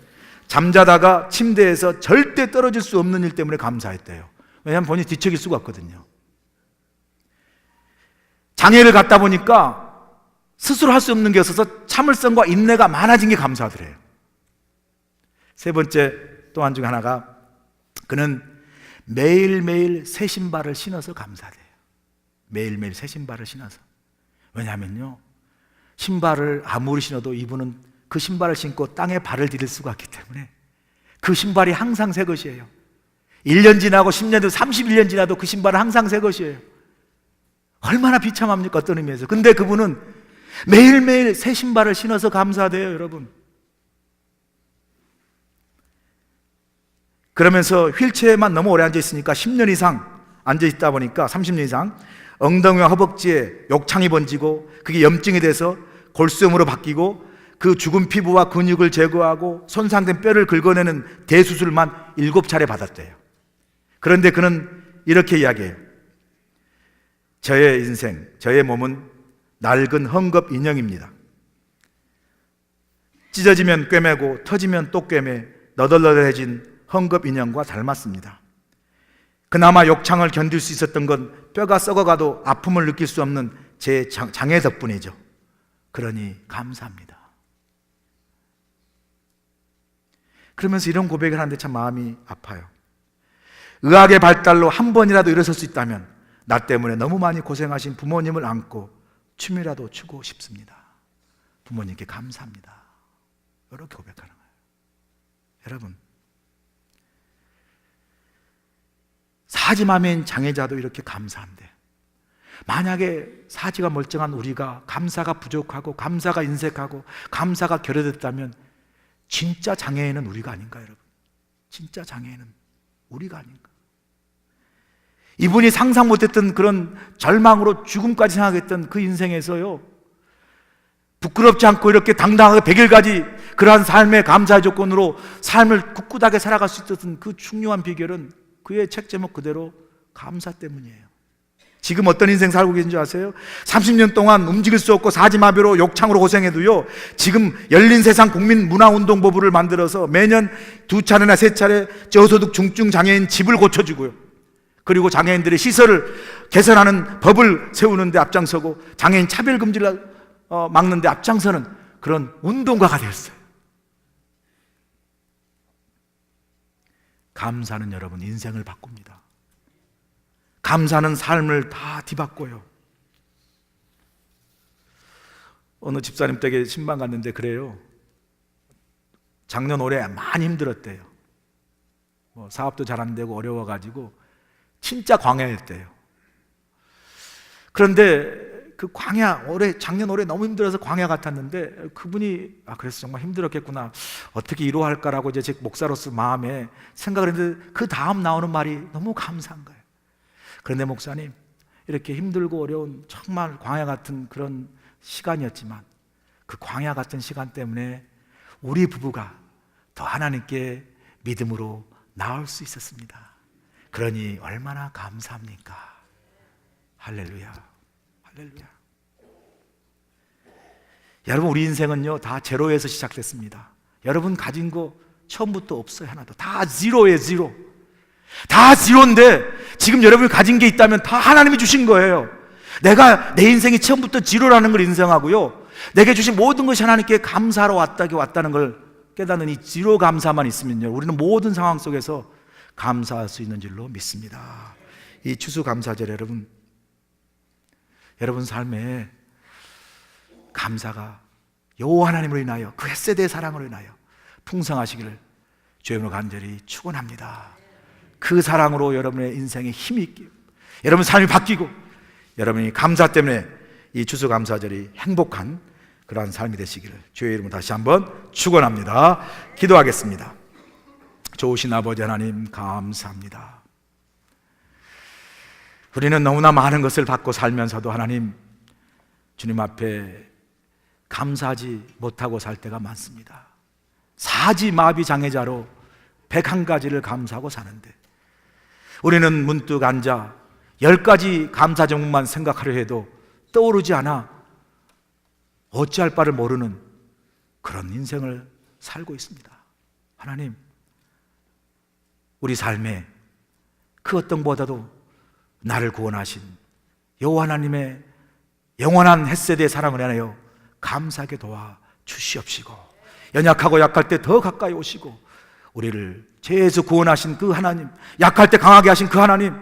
잠자다가 침대에서 절대 떨어질 수 없는 일 때문에 감사했대요. 왜냐하면 본인이 뒤척일 수가 없거든요. 장애를 갖다 보니까 스스로 할 수 없는 게 없어서 참을성과 인내가 많아진 게 감사하더래요. 세 번째 또한 중 하나가, 그는 매일매일 새 신발을 신어서 감사해요. 매일매일 새 신발을 신어서. 왜냐하면요, 신발을 아무리 신어도 이분은 그 신발을 신고 땅에 발을 디딜 수가 없기 때문에 그 신발이 항상 새 것이에요. 1년 지나고 10년도 31년 지나도 그 신발은 항상 새 것이에요. 얼마나 비참합니까, 어떤 의미에서. 근데 그분은 매일매일 새 신발을 신어서 감사돼요, 여러분. 그러면서 휠체어에만 너무 오래 앉아 있으니까 10년 이상 앉아 있다 보니까 30년 이상 엉덩이와 허벅지에 욕창이 번지고 그게 염증이 돼서 골수염으로 바뀌고 그 죽은 피부와 근육을 제거하고 손상된 뼈를 긁어내는 대수술만 7차례 받았대요. 그런데 그는 이렇게 이야기해요. 저의 인생, 저의 몸은 낡은 헝겊 인형입니다. 찢어지면 꿰매고 터지면 또 꿰매 너덜너덜해진 헝겊 인형과 닮았습니다. 그나마 욕창을 견딜 수 있었던 건 뼈가 썩어가도 아픔을 느낄 수 없는 제 장애 덕분이죠. 그러니 감사합니다. 그러면서 이런 고백을 하는데 참 마음이 아파요. 의학의 발달로 한 번이라도 일어설 수 있다면 나 때문에 너무 많이 고생하신 부모님을 안고 춤이라도 추고 싶습니다. 부모님께 감사합니다. 이렇게 고백하는 거예요. 여러분, 사지마비인 장애자도 이렇게 감사한데, 만약에 사지가 멀쩡한 우리가 감사가 부족하고 감사가 인색하고 감사가 결여됐다면 진짜 장애인은 우리가 아닌가, 여러분? 진짜 장애인은 우리가 아닌가? 이분이 상상 못했던 그런 절망으로 죽음까지 생각했던 그 인생에서요, 부끄럽지 않고 이렇게 당당하게 100일까지 그러한 삶의 감사의 조건으로 삶을 굳굳하게 살아갈 수 있었던 그 중요한 비결은 그의 책 제목 그대로 감사 때문이에요. 지금 어떤 인생 살고 계신 줄 아세요? 30년 동안 움직일 수 없고 사지마비로 욕창으로 고생해도요, 지금 열린세상 국민문화운동본부를 만들어서 매년 2차례나 3차례 저소득 중증 장애인 집을 고쳐주고요, 그리고 장애인들의 시설을 개선하는 법을 세우는 데 앞장서고 장애인 차별금지를 막는 데 앞장서는 그런 운동가가 되었어요. 감사는 여러분 인생을 바꿉니다. 감사는 삶을 다 뒤바꿔요. 어느 집사님 댁에 신방 갔는데 그래요. 작년 올해 많이 힘들었대요. 사업도 잘 안 되고 어려워가지고 진짜 광야였대요. 그런데 그 광야, 작년 올해 너무 힘들어서 광야 같았는데 그분이 그래서 정말 힘들었겠구나, 어떻게 이루할까라고 이제 제 목사로서 마음에 생각을 했는데 그 다음 나오는 말이 너무 감사한 거예요. 그런데 목사님, 이렇게 힘들고 어려운 정말 광야 같은 그런 시간이었지만 그 광야 같은 시간 때문에 우리 부부가 더 하나님께 믿음으로 나올 수 있었습니다. 그러니 얼마나 감사합니까? 할렐루야, 할렐루야. 여러분, 우리 인생은요 다 제로에서 시작됐습니다. 여러분 가진 거 처음부터 없어요. 하나도. 다 제로예요. 제로. 다 제로인데 지금 여러분이 가진 게 있다면 다 하나님이 주신 거예요. 내가 내 인생이 처음부터 제로라는 걸 인정하고요, 내게 주신 모든 것이 하나님께 감사로 왔다는 걸 깨닫는 이 제로 감사만 있으면요, 우리는 모든 상황 속에서 감사할 수 있는 줄로 믿습니다. 이 추수감사절, 여러분 삶에 감사가 여호와 하나님으로 인하여 그 헷세대의 사랑으로 인하여 풍성하시기를 주님으로 간절히 축원합니다. 그 사랑으로 여러분의 인생에 힘이 있기를, 여러분 삶이 바뀌고 여러분이 감사 때문에 이 추수감사절이 행복한 그러한 삶이 되시기를 주의 이름으로 다시 한번 축원합니다. 기도하겠습니다. 좋으신 아버지 하나님, 감사합니다. 우리는 너무나 많은 것을 받고 살면서도 하나님, 주님 앞에 감사하지 못하고 살 때가 많습니다. 사지마비 장애자로 101가지를 감사하고 사는데 우리는 문득 앉아 10가지 감사 제목만 생각하려 해도 떠오르지 않아 어찌할 바를 모르는 그런 인생을 살고 있습니다. 하나님, 우리 삶에 그 어떤 보다도 나를 구원하신 여호와 하나님의 영원한 헷세대의 사랑을 인하여 감사하게 도와 주시옵시고, 연약하고 약할 때 더 가까이 오시고 우리를 죄에서 구원하신 그 하나님, 약할 때 강하게 하신 그 하나님,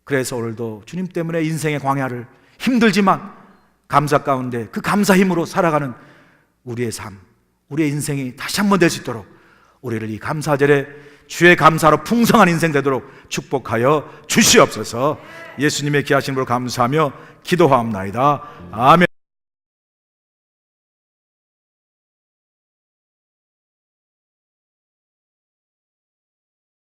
그래서 오늘도 주님 때문에 인생의 광야를 힘들지만 감사 가운데 그 감사 힘으로 살아가는 우리의 삶, 우리의 인생이 다시 한번 될 수 있도록 우리를 이 감사절에 주의 감사로 풍성한 인생 되도록 축복하여 주시옵소서. 예수님의 귀하신 이름으로 감사하며 기도하옵나이다. 아멘.